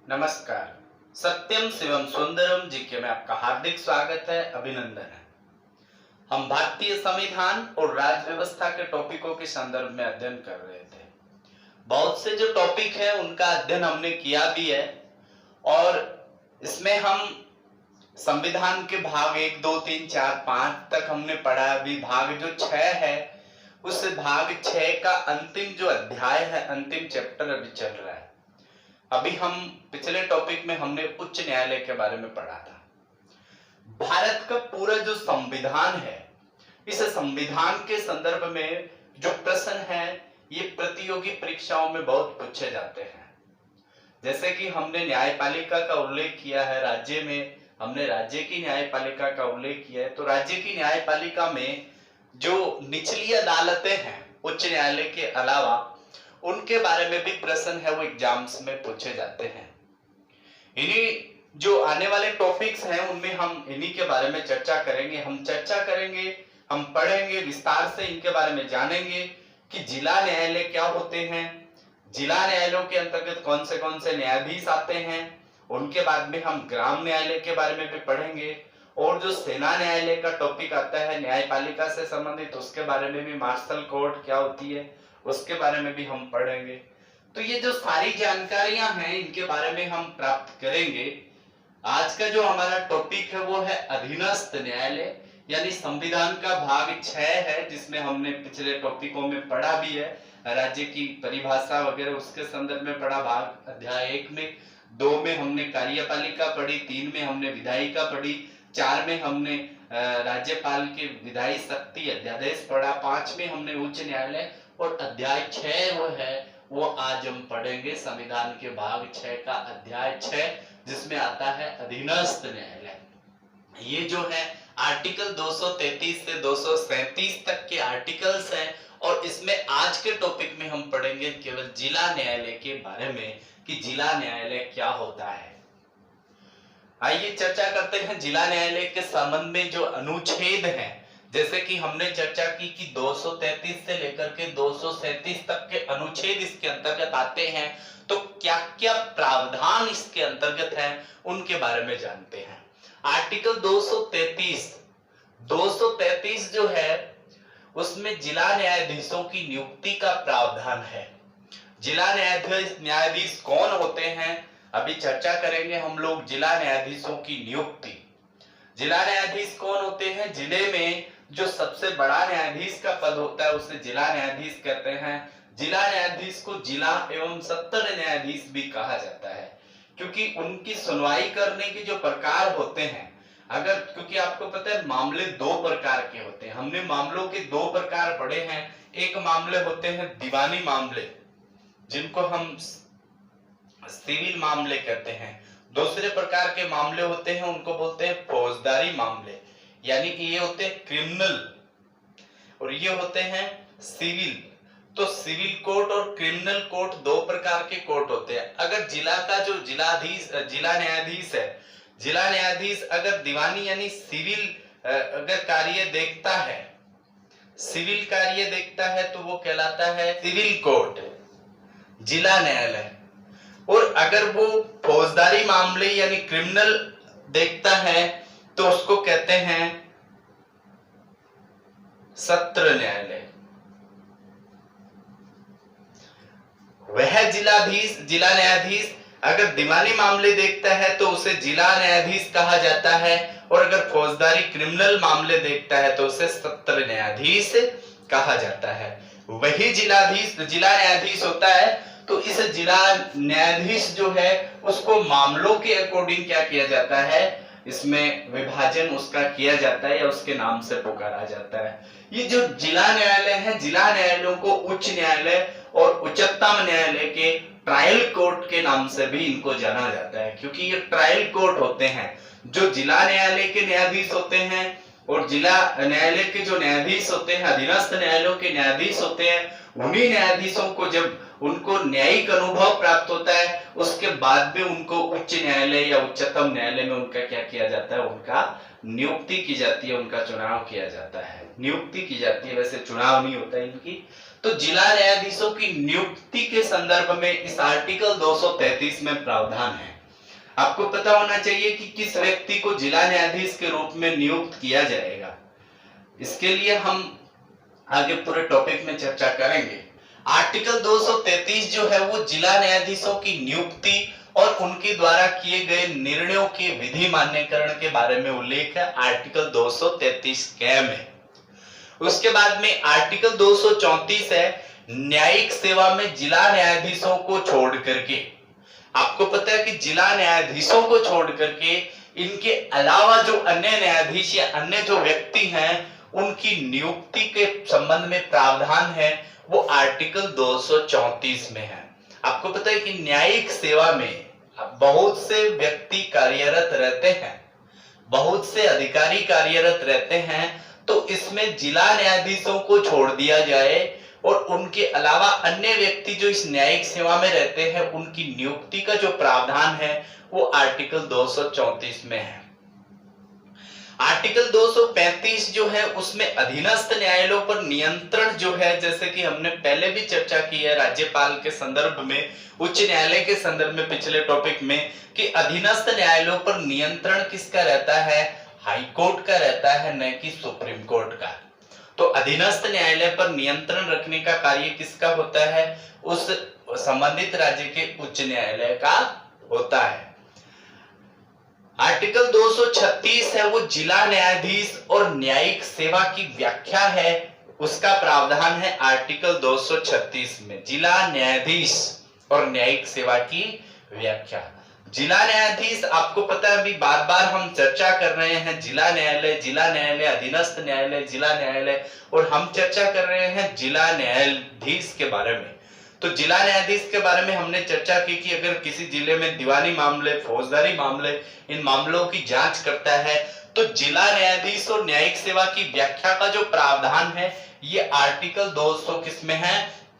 नमस्कार। सत्यम शिवम सुंदरम जी के में आपका हार्दिक स्वागत है, अभिनंदन है। हम भारतीय संविधान और राज्य व्यवस्था के टॉपिकों के संदर्भ में अध्ययन कर रहे थे। बहुत से जो टॉपिक है उनका अध्ययन हमने किया भी है और इसमें हम संविधान के भाग 1, 2, 3, 4, 5 तक हमने पढ़ा। अभी भाग जो 6 है उस भाग 6 का अंतिम जो अध्याय है, अंतिम चैप्टर अभी चल रहा है। अभी हम पिछले टॉपिक में हमने उच्च न्यायालय के बारे में पढ़ा था। भारत का पूरा जो संविधान है, इस संविधान के संदर्भ में जो प्रश्न है ये प्रतियोगी परीक्षाओं में बहुत पूछे जाते हैं। जैसे कि हमने न्यायपालिका का उल्लेख किया है, राज्य में हमने राज्य की न्यायपालिका का उल्लेख किया है। तो राज्य की न्यायपालिका में जो निचली अदालतें हैं उच्च न्यायालय के अलावा, उनके बारे में भी प्रश्न है वो एग्जाम्स में पूछे जाते हैं। इन्हीं जो आने वाले टॉपिक्स हैं उनमें हम इन्हीं के बारे में चर्चा करेंगे। हम पढ़ेंगे विस्तार से, इनके बारे में जानेंगे कि जिला न्यायालय क्या होते हैं, जिला न्यायालयों के अंतर्गत कौन से न्यायाधीश आते हैं। उनके बाद में हम ग्राम न्यायालय के बारे में भी पढ़ेंगे और जो सेना न्यायालय का टॉपिक आता है न्यायपालिका से संबंधित, उसके बारे में भी, मार्शल कोर्ट क्या होती है उसके बारे में भी हम पढ़ेंगे। तो ये जो सारी जानकारियां हैं इनके बारे में हम प्राप्त करेंगे। आज का जो हमारा टॉपिक है वो है अधीनस्थ न्यायालय, यानी संविधान का भाग 6 है, जिसमें हमने पिछले टॉपिकों में पढ़ा भी है। राज्य की परिभाषा वगैरह उसके संदर्भ में पढ़ा। भाग अध्याय 1 में, 2 में हमने कार्यपालिका पढ़ी, 3 में हमने विधायिका पढ़ी, 4 में हमने राज्यपाल की विधायी शक्ति अध्यादेश पढ़ा, 5 में हमने उच्च न्यायालय, और अध्याय 6 वो आज हम पढ़ेंगे संविधान के भाग 6 का अध्याय 6, जिसमें आता है अधीनस्थ न्यायालय। ये जो है आर्टिकल 233 से 237 तक के आर्टिकल्स हैं और इसमें आज के टॉपिक में हम पढ़ेंगे केवल जिला न्यायालय के बारे में कि जिला न्यायालय क्या होता है। आइए चर्चा करते हैं जिला न्यायालय के संबंध में जो अनुच्छेद हैं। जैसे कि हमने चर्चा की कि 233 से लेकर के 237 तक के अनुच्छेद इसके अंतर्गत आते हैं, तो क्या क्या प्रावधान इसके अंतर्गत हैं उनके बारे में जानते हैं। आर्टिकल 233 जो है उसमें जिला न्यायाधीशों की नियुक्ति का प्रावधान है। जिला न्यायाधीश कौन होते हैं अभी चर्चा करेंगे हम लोग। जिला न्यायाधीशों की नियुक्ति, जिला न्यायाधीश कौन होते हैं, जिले में जो सबसे बड़ा न्यायाधीश का पद होता है उसे जिला न्यायाधीश कहते हैं। जिला न्यायाधीश को जिला एवं सत्र न्यायाधीश भी कहा जाता है, क्योंकि उनकी सुनवाई करने के जो प्रकार होते हैं, क्योंकि आपको पता है मामले 2 प्रकार के होते हैं। हमने मामलों के 2 प्रकार पढ़े हैं। एक मामले होते हैं दीवानी मामले, जिनको हम सिविल मामले कहते हैं। दूसरे प्रकार के मामले होते हैं उनको बोलते हैं फौजदारी मामले, यानी कि ये होते हैं क्रिमिनल और ये होते हैं सिविल। तो सिविल कोर्ट और क्रिमिनल कोर्ट 2 प्रकार के कोर्ट होते हैं। अगर जिला का जो जिला न्यायाधीश है, जिला न्यायाधीश अगर दीवानी यानी सिविल अगर कार्य देखता है, सिविल कार्य देखता है तो वो कहलाता है सिविल कोर्ट, जिला न्यायालय। और अगर वो फौजदारी मामले यानी क्रिमिनल देखता है तो उसको कहते हैं सत्र न्यायालय। वह जिला न्यायाधीश अगर दीवानी मामले देखता है तो उसे जिला न्यायाधीश कहा जाता है, और अगर फौजदारी क्रिमिनल मामले देखता है तो उसे सत्र न्यायाधीश कहा जाता है। वही जिला न्यायाधीश होता है। तो इस जिला न्यायाधीश जो है उसको मामलों के अकॉर्डिंग क्या किया जाता है, इसमें विभाजन उसका किया जाता है या उसके नाम से पुकारा जाता है। ये जो जिला न्यायालय है, जिला न्यायालयों को उच्च न्यायालय और उच्चतम न्यायालय के ट्रायल कोर्ट के नाम से भी इनको जाना जाता है, क्योंकि ये ट्रायल कोर्ट होते हैं। जो जिला न्यायालय के न्यायाधीश होते हैं और जिला न्यायालय के जो न्यायाधीश होते हैं, अधीनस्थ न्यायालयों के न्यायाधीश होते हैं, उन्हीं न्यायाधीशों को जब उनको न्यायिक अनुभव प्राप्त होता है उसके बाद में उनको उच्च न्यायालय या उच्चतम न्यायालय में उनका क्या किया जाता है, उनका नियुक्ति की जाती है, उनका चुनाव किया जाता है। नियुक्ति की जाती है, वैसे चुनाव नहीं होता इनकी। तो जिला न्यायाधीशों की नियुक्ति के संदर्भ में इस आर्टिकल 233 में प्रावधान है। आपको पता होना चाहिए कि किस व्यक्ति को जिला न्यायाधीश के रूप में नियुक्त किया जाएगा। इसके लिए हम आगे पूरे टॉपिक में चर्चा करेंगे। आर्टिकल 233 जो है वो जिला न्यायाधीशों की नियुक्ति और उनके द्वारा किए गए निर्णयों के विधि मान्यकरण के बारे में उल्लेख है आर्टिकल 233 क में। उसके बाद में आर्टिकल 234 है न्यायिक सेवा में जिला न्यायाधीशों को छोड़ करके। आपको पता है कि जिला न्यायाधीशों को छोड़ करके इनके अलावा जो अन्य न्यायाधीश या अन्य जो व्यक्ति हैं उनकी नियुक्ति के संबंध में प्रावधान है वो आर्टिकल 234 में है। आपको पता है कि न्यायिक सेवा में बहुत से व्यक्ति कार्यरत रहते हैं, बहुत से अधिकारी कार्यरत रहते हैं, तो इसमें जिला न्यायाधीशों को छोड़ दिया जाए और उनके अलावा अन्य व्यक्ति जो इस न्यायिक सेवा में रहते हैं उनकी नियुक्ति का जो प्रावधान है वो आर्टिकल 234 में है। आर्टिकल 235 जो है उसमें अधीनस्थ न्यायालयों पर नियंत्रण जो है, जैसे कि हमने पहले भी चर्चा की है राज्यपाल के संदर्भ में, उच्च न्यायालय के संदर्भ में पिछले टॉपिक में, कि अधीनस्थ न्यायालयों पर नियंत्रण किसका रहता है, हाई कोर्ट का रहता है, न कि सुप्रीम कोर्ट का। तो अधीनस्थ न्यायालय पर नियंत्रण रखने का कार्य किसका होता है, उस संबंधित राज्य के उच्च न्यायालय का होता है। आर्टिकल 236 है वो जिला न्यायाधीश और न्यायिक सेवा की व्याख्या है, उसका प्रावधान है आर्टिकल 236 में, जिला न्यायाधीश और न्यायिक सेवा की व्याख्या। जिला न्यायाधीश आपको पता है, अभी बार बार हम चर्चा कर रहे हैं जिला न्यायालय, अधीनस्थ न्यायालय, जिला न्यायालय, और हम चर्चा कर रहे हैं जिला न्यायाधीश के बारे में। तो जिला न्यायाधीश के बारे में हमने चर्चा की कि अगर किसी जिले में दीवानी मामले, फौजदारी मामले, इन मामलों की जांच करता है तो जिला न्यायाधीश और न्यायिक सेवा की व्याख्या का जो प्रावधान है ये आर्टिकल 200 किसमें है,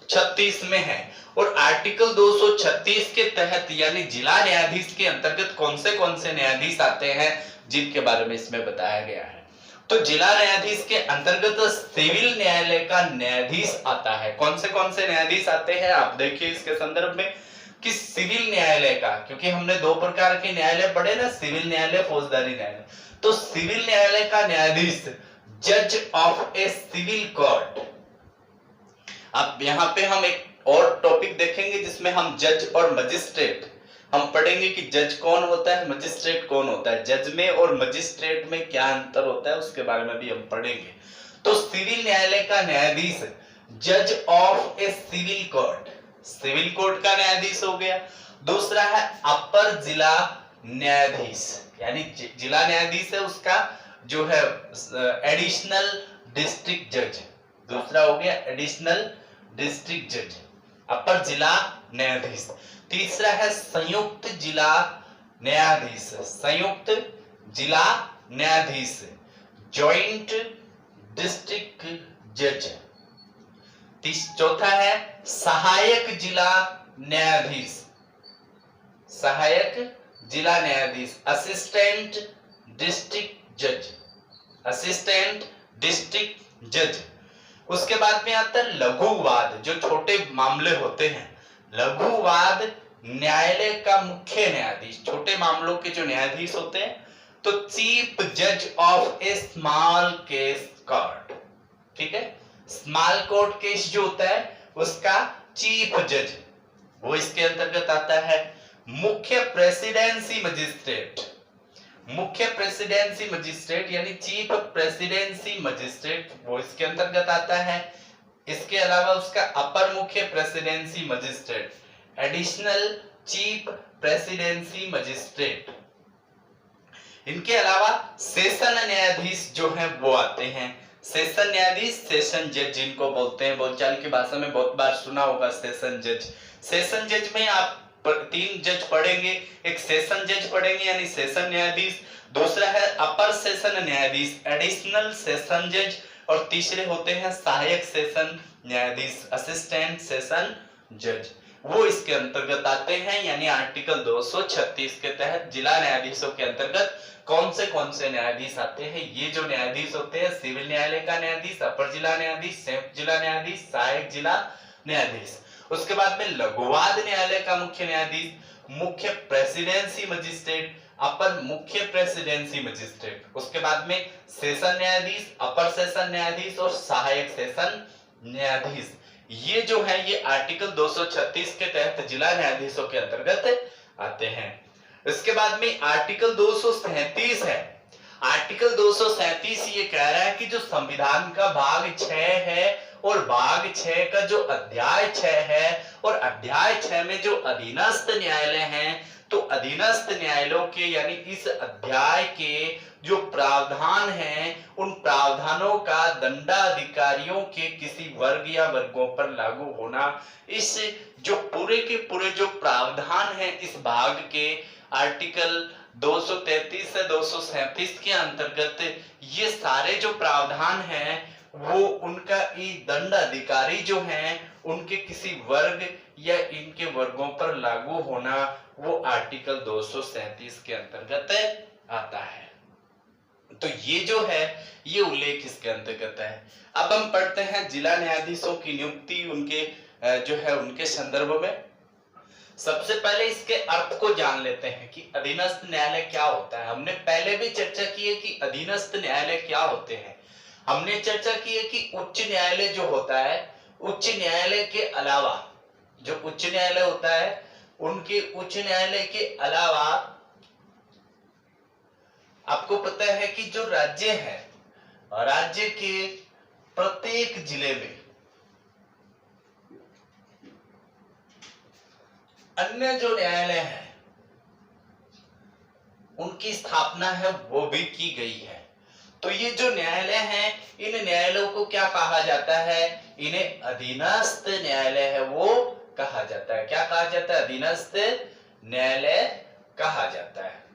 36 में है। और आर्टिकल 236 के तहत यानी जिला न्यायाधीश के अंतर्गत कौन से न्यायाधीश आते हैं जिनके बारे में इसमें बताया गया है। तो जिला न्यायाधीश के अंतर्गत सिविल न्यायालय का न्यायाधीश आता है। कौन से न्यायाधीश आते हैं आप देखिए इसके संदर्भ में कि सिविल न्यायालय का, क्योंकि हमने दो प्रकार के न्यायालय पढ़े ना, सिविल न्यायालय, फौजदारी न्यायालय। तो सिविल न्यायालय का न्यायाधीश जज ऑफ ए सिविल कोर्ट। अब यहाँ पे हम एक और टॉपिक देखेंगे जिसमें हम जज और मजिस्ट्रेट हम पढ़ेंगे कि जज कौन होता है, मजिस्ट्रेट कौन होता है, जज में और मजिस्ट्रेट में क्या अंतर होता है उसके बारे में भी हम पढ़ेंगे। तो सिविल न्यायालय का न्यायाधीश जज of a civil court, civil court का न्यायाधीश हो गया। दूसरा है अपर जिला न्यायाधीश, यानी जिला न्यायाधीश है उसका जो है एडिशनल डिस्ट्रिक्ट जज, दूसरा हो गया एडिशनल डिस्ट्रिक्ट जज, अपर जिला न्यायाधीश। तीसरा है संयुक्त जिला न्यायाधीश, संयुक्त जिला न्यायाधीश, जॉइंट डिस्ट्रिक्ट जज। चौथा है सहायक जिला न्यायाधीश, सहायक जिला न्यायाधीश, असिस्टेंट डिस्ट्रिक्ट जज, असिस्टेंट डिस्ट्रिक्ट जज। उसके बाद में आता है लघुवाद, जो छोटे मामले होते हैं, लघुवाद न्यायालय का मुख्य न्यायाधीश, छोटे मामलों के जो न्यायाधीश होते हैं। तो चीफ जज of A small case court, ठीक है, स्मॉल कोर्ट केस जो होता है उसका चीफ जज वो इसके अंतर्गत आता है। मुख्य प्रेसिडेंसी मजिस्ट्रेट, मुख्य प्रेसिडेंसी मजिस्ट्रेट यानी चीफ प्रेसिडेंसी मजिस्ट्रेट वो इसके अंतर्गत आता है। इसके अलावा उसका अपर मुख्य presidency magistrate, additional chief presidency magistrate. इनके अलावा सेशन न्यायाधीश जो है वो आते हैं, सेशन न्यायाधीश, सेशन जज जिनको बोलते हैं, बोलचाल की भाषा में बहुत बार सुना होगा सेशन जज। सेशन जज में आप 3 जज पढ़ेंगे, एक सेशन जज पढ़ेंगे यानी सेशन न्यायाधीश, दूसरा है अपर सेशन न्यायाधीश, एडिशनल सेशन जज, और तीसरे होते हैं सहायक सेशन न्यायाधीश, असिस्टेंट सेशन जज, वो इसके अंतर्गत आते हैं। यानी आर्टिकल 236 के तहत जिला न्यायाधीशों के अंतर्गत कौन से न्यायाधीश आते हैं। ये जो न्यायाधीश होते हैं सिविल न्यायालय का न्यायाधीश, अपर जिला न्यायाधीश, संयुक्त जिला न्यायाधीश, सहायक जिला न्यायाधीश। उसके बाद में लघुवाद न्यायालय का मुख्य न्यायाधीश, मुख्य प्रेसिडेंसी मजिस्ट्रेट, अपर मुख्य प्रेसिडेंसी मजिस्ट्रेट, उसके बाद में सेशन न्यायाधीश, अपर सेशन न्यायाधीश और सहायक सेशन न्यायाधीश। ये जो है ये आर्टिकल 236 के तहत जिला न्यायाधीशों के अंतर्गत आते हैं। इसके बाद में आर्टिकल 237 है। आर्टिकल 237 ये कह रहा है कि जो संविधान का भाग 6 है और भाग 6 का जो अध्याय 6 है और अध्याय 6 में जो अधीनस्थ न्यायालय हैं, तो अधीनस्थ न्यायालयों के यानी इस अध्याय के जो प्रावधान हैं, उन प्रावधानों का दंडाधिकारियों के किसी वर्ग या वर्गों पर लागू होना, इस जो पूरे के पूरे जो प्रावधान हैं इस भाग के आर्टिकल 233 से 237 के अंतर्गत ये सारे जो प्रावधान हैं वो उनका दंडाधिकारी जो हैं उनके किसी वर्ग या इनके वर्गों पर लागू होना वो आर्टिकल 237 के अंतर्गत आता है। तो ये जो है ये उल्लेख इसके अंतर्गत है। अब हम पढ़ते हैं जिला न्यायाधीशों की नियुक्ति उनके जो है उनके संदर्भ में। सबसे पहले इसके अर्थ को जान लेते हैं कि अधीनस्थ न्यायालय क्या होता है। हमने पहले भी चर्चा की है कि अधीनस्थ न्यायालय क्या होते हैं। हमने चर्चा की है कि उच्च न्यायालय जो होता है, उच्च न्यायालय के अलावा जो उच्च न्यायालय होता है, उनके उच्च न्यायालय के अलावा आपको पता है कि जो राज्य है, राज्य के प्रत्येक जिले में अन्य जो न्यायालय है उनकी स्थापना है वो भी की गई है। तो ये जो न्यायालय हैं, इन न्यायालयों को क्या कहा जाता है? इन्हें अधीनस्थ न्यायालय है वो कहा जाता है। क्या कहा जाता है? अधीनस्थ न्यायालय कहा जाता है।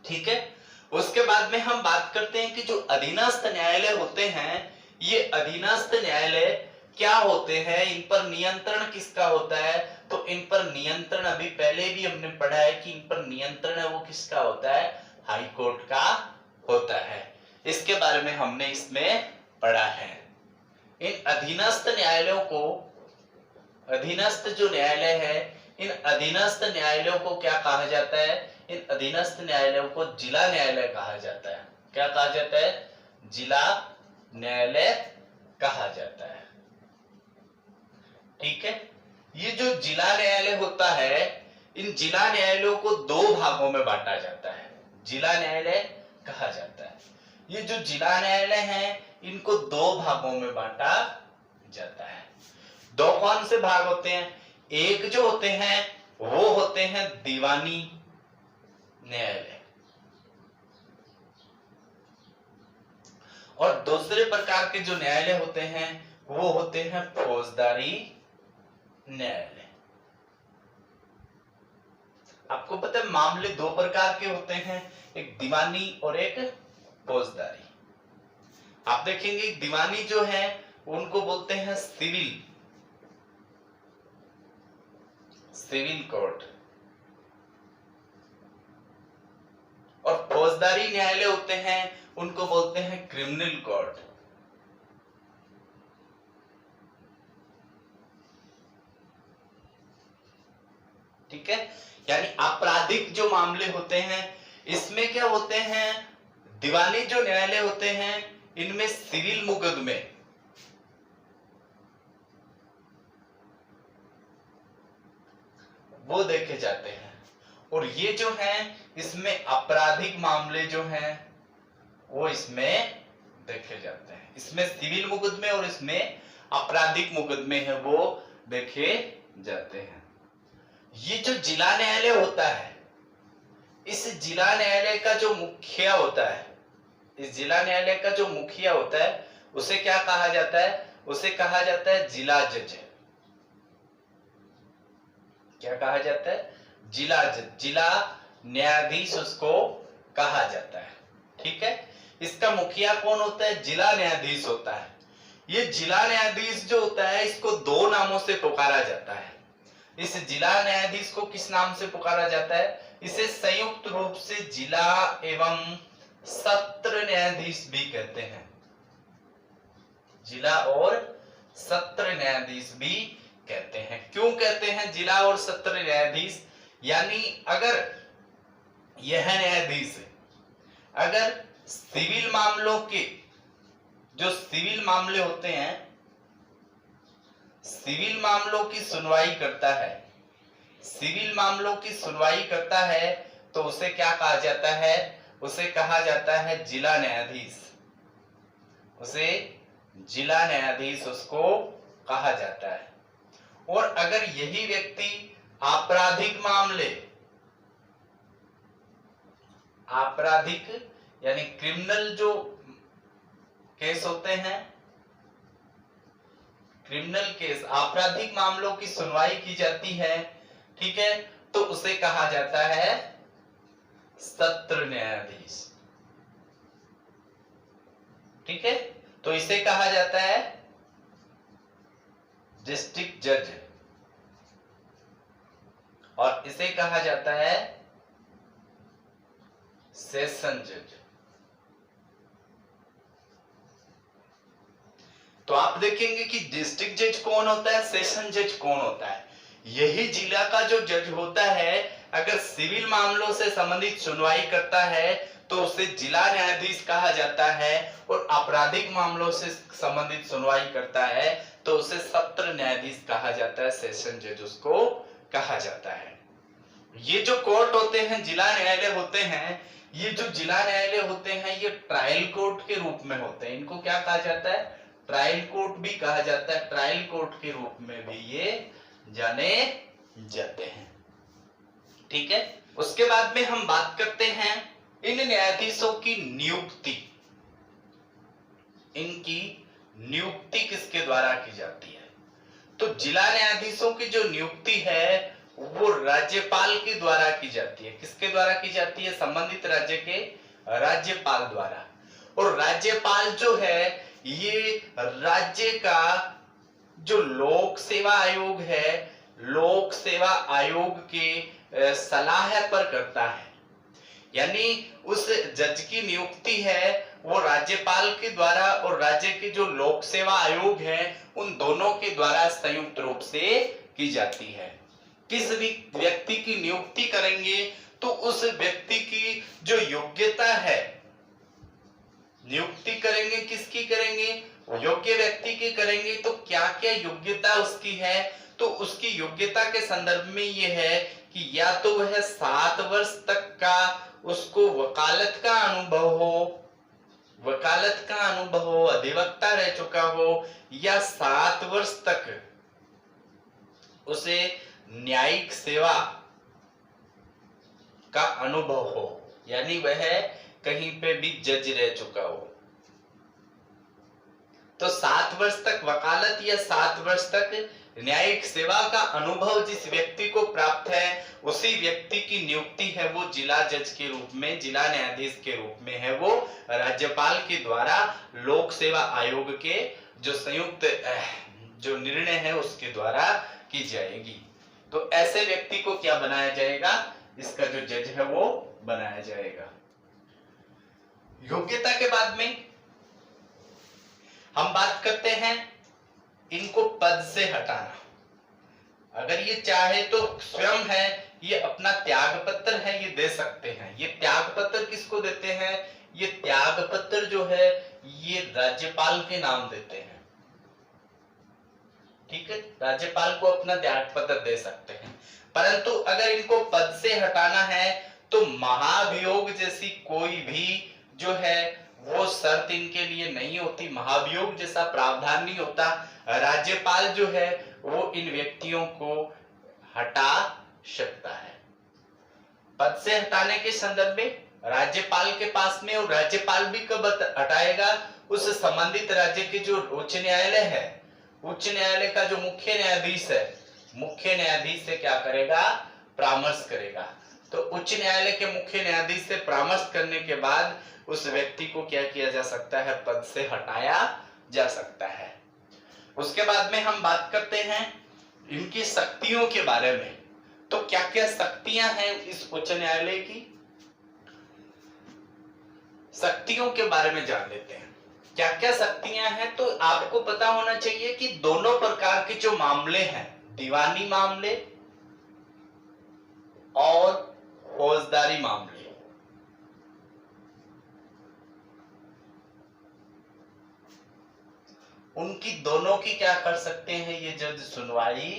ठीक है। उसके बाद में हम बात करते हैं कि जो अधीनस्थ न्यायालय होते हैं, ये अधीनस्थ न्यायालय क्या होते हैं, इन पर नियंत्रण किसका होता है? तो इन पर नियंत्रण अभी पहले भी हमने पढ़ा है कि इन पर नियंत्रण है वो किसका होता है? हाई कोर्ट का होता है। इसके बारे में हमने इसमें पढ़ा है। इन अधीनस्थ न्यायालयों को, अधीनस्थ जो न्यायालय है, इन अधीनस्थ न्यायालयों को क्या कहा जाता है? इन अधीनस्थ न्यायालयों को जिला न्यायालय कहा जाता है। क्या कहा जाता है? जिला न्यायालय कहा जाता है। ठीक है। ये जो जिला न्यायालय होता है, इन जिला न्यायालयों को दो भागों में बांटा जाता है, जिला न्यायालय कहा जाता है। ये जो जिला न्यायालय हैं, इनको दो भागों में बांटा जाता है। दो कौन से भाग होते हैं? एक जो होते हैं वो होते हैं दीवानी न्यायालय, और दूसरे प्रकार के जो न्यायालय होते हैं वो होते हैं फौजदारी न्यायालय। आपको पता है मामले दो प्रकार के होते हैं, एक दीवानी और एक फौजदारी। आप देखेंगे दीवानी जो है उनको बोलते हैं सिविल कोर्ट, और फौजदारी न्यायालय होते हैं उनको बोलते हैं क्रिमिनल कोर्ट। ठीक है। यानी आपराधिक जो मामले होते हैं इसमें क्या होते हैं, दीवानी जो न्यायालय होते हैं इनमें सिविल मुकदमे वो देखे जाते हैं, और ये जो है इसमें आपराधिक मामले जो हैं वो इसमें देखे जाते हैं। इसमें सिविल मुकदमे और इसमें आपराधिक मुकदमे हैं वो देखे जाते हैं। ये जो जिला न्यायालय होता है, इस जिला न्यायालय का जो मुखिया होता है, इस जिला न्यायालय का जो मुखिया होता है उसे क्या कहा जाता है? उसे कहा जाता है जिला जज। क्या कहा जाता है? जिला जज, जिला न्यायाधीश उसको कहा जाता है। ठीक है। इसका मुखिया कौन होता है? जिला न्यायाधीश होता है। ये जिला न्यायाधीश जो होता है इसको दो नामों से पुकारा जाता है। इस जिला न्यायाधीश को किस नाम से पुकारा जाता है? इसे संयुक्त रूप से जिला एवं सत्र न्यायाधीश भी कहते हैं। जिला और सत्र न्यायाधीश भी कहते हैं। क्यों कहते हैं जिला और सत्र न्यायाधीश? यानी अगर यह न्यायाधीश अगर सिविल मामलों के जो सिविल मामले होते हैं, सिविल मामलों की सुनवाई करता है, सिविल मामलों की सुनवाई करता है, तो उसे क्या कहा जाता है? उसे कहा जाता है जिला न्यायाधीश। उसे जिला न्यायाधीश उसको कहा जाता है। और अगर यही व्यक्ति आपराधिक मामले, आपराधिक यानी क्रिमिनल जो केस होते हैं, क्रिमिनल केस, आपराधिक मामलों की सुनवाई की जाती है, ठीक है, तो उसे कहा जाता है सत्र न्यायाधीश। ठीक है, तो इसे कहा जाता है डिस्ट्रिक्ट जज और इसे कहा जाता है सेशन जज। तो आप देखेंगे कि डिस्ट्रिक्ट जज कौन होता है, सेशन जज कौन होता है। यही जिला का जो जज होता है, अगर सिविल मामलों से संबंधित सुनवाई करता है तो उसे जिला न्यायाधीश कहा जाता है, और आपराधिक मामलों से संबंधित सुनवाई करता है तो उसे सत्र न्यायाधीश कहा जाता है, सेशन जज उसको कहा जाता है। ये जो कोर्ट होते हैं, जिला न्यायालय होते हैं, ये जो जिला न्यायालय होते हैं ये ट्रायल कोर्ट के रूप में होते हैं। इनको क्या कहा जाता है? ट्रायल कोर्ट भी कहा जाता है। ट्रायल कोर्ट के रूप में भी ये जाने जाते हैं। ठीक है, उसके बाद में हम बात करते हैं इन न्यायाधीशों की नियुक्ति। इनकी नियुक्ति किसके द्वारा की जाती है? तो जिला न्यायाधीशों की जो नियुक्ति है वो राज्यपाल के द्वारा की जाती है। किसके द्वारा की जाती है? संबंधित राज्य के राज्यपाल द्वारा। और राज्यपाल जो है ये राज्य का जो लोक सेवा आयोग है, लोक सेवा आयोग के सलाह पर करता है। यानी उस जज की नियुक्ति है वो राज्यपाल के द्वारा और राज्य के जो लोक सेवा आयोग है उन दोनों के द्वारा संयुक्त रूप से की जाती है। किस भी व्यक्ति की नियुक्ति करेंगे तो उस व्यक्ति की जो योग्यता है, नियुक्ति करेंगे किसकी करेंगे? योग्य व्यक्ति की करेंगे। तो क्या क्या योग्यता उसकी है? तो उसकी योग्यता के संदर्भ में ये है कि या तो वह 7 वर्ष तक का उसको वकालत का अनुभव हो, वकालत का अनुभव हो, अधिवक्ता रह चुका हो, या 7 वर्ष तक उसे न्यायिक सेवा का अनुभव हो, यानी वह कहीं पे भी जज रह चुका हो। तो 7 वर्ष तक वकालत या 7 वर्ष तक न्यायिक सेवा का अनुभव जिस व्यक्ति को प्राप्त है उसी व्यक्ति की नियुक्ति है वो जिला जज के रूप में, जिला न्यायाधीश के रूप में है वो राज्यपाल के द्वारा लोक सेवा आयोग के जो संयुक्त जो निर्णय है उसके द्वारा की जाएगी। तो ऐसे व्यक्ति को क्या बनाया जाएगा? इसका जो जज है वो बनाया जाएगा। योग्यता के बाद में हम बात करते हैं इनको पद से हटाना। अगर ये चाहे तो स्वयं है ये अपना त्याग पत्र है ये दे सकते हैं। ये त्याग पत्र किसको देते हैं? ये त्याग पत्र जो है ये राज्यपाल के नाम देते हैं। ठीक है, राज्यपाल को अपना त्याग पत्र दे सकते हैं। परंतु अगर इनको पद से हटाना है तो महाभियोग जैसी कोई भी जो है वो शर्त इनके लिए नहीं होती, महाभियोग जैसा प्रावधान नहीं होता। राज्यपाल जो है वो इन व्यक्तियों को हटा सकता है। पद से हटाने के संदर्भ में राज्यपाल के पास में, और राज्यपाल भी कब हटाएगा? उस संबंधित राज्य के जो उच्च न्यायालय है, उच्च न्यायालय का जो मुख्य न्यायाधीश है, मुख्य न्यायाधीश से क्या करेगा? परामर्श करेगा। तो उच्च न्यायालय के मुख्य न्यायाधीश से परामर्श करने के बाद उस व्यक्ति को क्या किया जा सकता है? पद से हटाया जा सकता है। उसके बाद में हम बात करते हैं इनकी शक्तियों के बारे में। तो क्या क्या शक्तियां हैं इस उच्च न्यायालय की? शक्तियों के बारे में जान लेते हैं। क्या क्या शक्तियां हैं? तो आपको पता होना चाहिए कि दोनों प्रकार के जो मामले हैं, दीवानी मामले और फौजदारी मामले। उनकी दोनों की क्या कर सकते हैं ये जज सुनवाई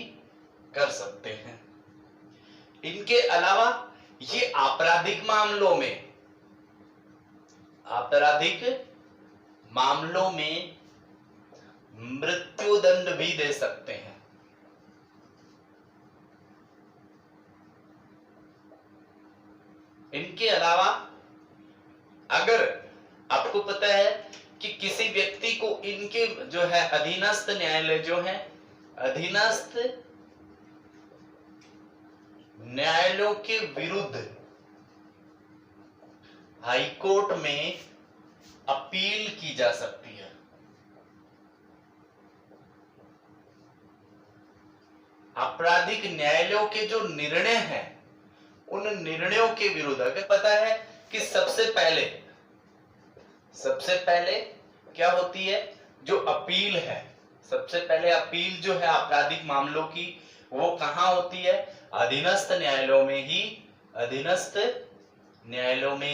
कर सकते हैं। इनके अलावा ये आपराधिक मामलों में मृत्युदंड भी दे सकते हैं। इनके अलावा अगर आपको पता है कि किसी व्यक्ति को इनके जो है अधीनस्थ न्यायालय जो है, अधीनस्थ न्यायालयों के विरुद्ध हाईकोर्ट में अपील की जा सकती है। आपराधिक न्यायालयों के जो निर्णय हैं उन निर्णयों के विरुद्ध अगर पता है कि सबसे पहले क्या होती है, जो अपील है, सबसे पहले अपील जो है आपराधिक मामलों की वो कहां होती है, अधीनस्थ न्यायालयों में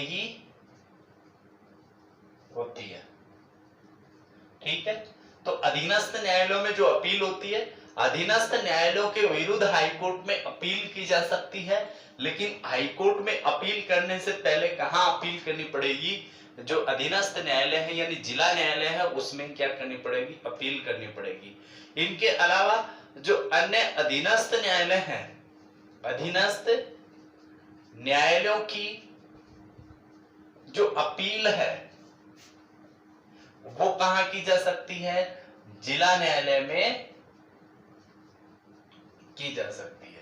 ही होती है। ठीक है, तो अधीनस्थ न्यायालयों में जो अपील होती है, अधीनस्थ न्यायालयों के विरुद्ध हाईकोर्ट में अपील की जा सकती है। लेकिन हाईकोर्ट में अपील करने से पहले कहां अपील करनी पड़ेगी, जो अधीनस्थ न्यायालय है यानी जिला न्यायालय है उसमें क्या करनी पड़ेगी, अपील करनी पड़ेगी। इनके अलावा जो अन्य अधीनस्थ न्यायालय हैं, अधीनस्थ न्यायालयों की जो अपील है वो कहां की जा सकती है, जिला न्यायालय में की जा सकती है।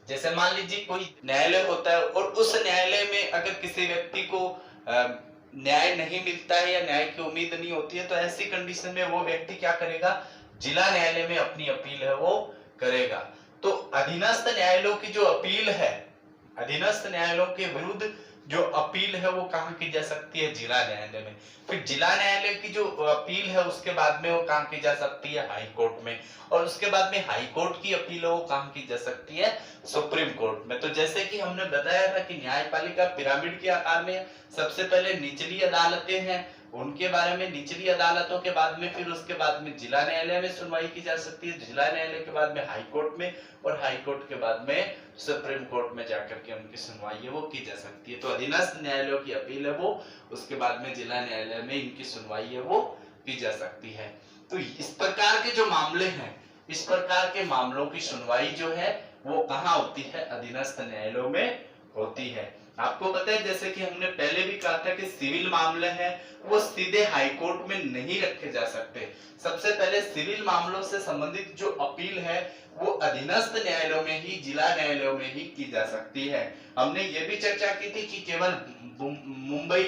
जैसे मान लीजिए कोई न्यायालय होता है और उस न्यायालय में अगर किसी व्यक्ति को न्याय नहीं मिलता है या न्याय की उम्मीद नहीं होती है, तो ऐसी कंडीशन में वो व्यक्ति क्या करेगा, जिला न्यायालय में अपनी अपील है वो करेगा। तो अधीनस्थ न्यायालयों की जो अपील है, अधीनस्थ न्यायालयों के विरुद्ध जो अपील है वो कहां की जा सकती है, जिला न्यायालय में। फिर जिला न्यायालय की जो अपील है उसके बाद में वो कहां की जा सकती है, हाई कोर्ट में। और उसके बाद में हाई कोर्ट की अपील है वो कहां की जा सकती है, सुप्रीम कोर्ट में। तो जैसे कि हमने बताया था कि न्यायपालिका पिरामिड के आकार में सबसे पहले निचली अदालतें हैं, उनके बारे में निचली अदालतों के बाद में फिर उसके बाद में जिला न्यायालय में सुनवाई की जा सकती है, जिला न्यायालय के बाद में हाई कोर्ट में, और हाई कोर्ट के बाद में सुप्रीम कोर्ट में जाकर के उनकी सुनवाई है वो की जा सकती है। तो अधीनस्थ न्यायालयों की अपील है वो, उसके बाद में जिला न्यायालय में इनकी सुनवाई है वो की जा सकती है। तो इस प्रकार के जो मामले हैं, इस प्रकार के मामलों की सुनवाई जो है वो कहां होती है, अधीनस्थ न्यायालयों में होती है। आपको पता है जैसे कि हमने पहले भी कहा था कि सिविल मामले हैं वो सीधे हाई कोर्ट में नहीं रखे जा सकते। सबसे पहले सिविल मामलों से संबंधित जो अपील है वो अधीनस्थ न्यायालयों में ही, जिला न्यायालयों में ही की जा सकती है। हमने ये भी चर्चा की थी कि केवल मुंबई,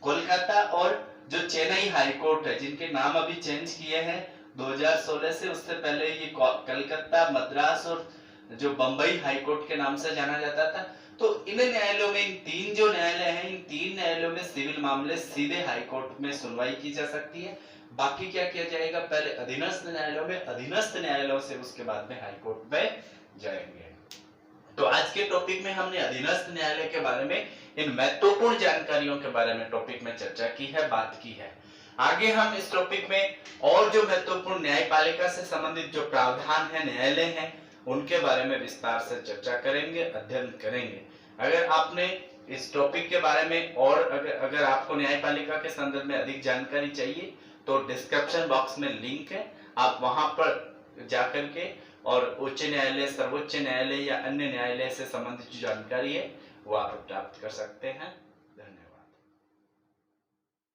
कोलकाता और जो चेन्नई हाई कोर्ट है, जिनके नाम अभी चेंज किए हैं 2016 से, उससे पहले ये कलकत्ता, मद्रास और जो बंबई हाई कोर्ट के नाम से जाना जाता था। तो इन न्यायालयों में, इन तीन जो न्यायालय हैं, इन तीन न्यायालयों में सिविल मामले सीधे हाई कोर्ट में सुनवाई की जा सकती है। बाकी क्या किया जाएगा, पहले अधीनस्थ न्यायालयों में, अधीनस्थ न्यायालयों से उसके बाद में हाई कोर्ट में जाएंगे। तो आज के टॉपिक में हमने अधीनस्थ न्यायालय के बारे में, इन महत्वपूर्ण जानकारियों के बारे में टॉपिक में चर्चा की है, बात की है। आगे हम इस टॉपिक में और जो महत्वपूर्ण न्यायपालिका से संबंधित जो प्रावधान है, न्यायालय हैं, उनके बारे में विस्तार से चर्चा करेंगे, अध्ययन करेंगे। अगर आपने इस टॉपिक के बारे में और अगर आपको न्यायपालिका के संदर्भ में अधिक जानकारी चाहिए तो डिस्क्रिप्शन बॉक्स में लिंक है, आप वहां पर जाकर के और उच्च न्यायालय, सर्वोच्च न्यायालय या अन्य न्यायालय से संबंधित जो जानकारी है वो आप प्राप्त कर सकते हैं।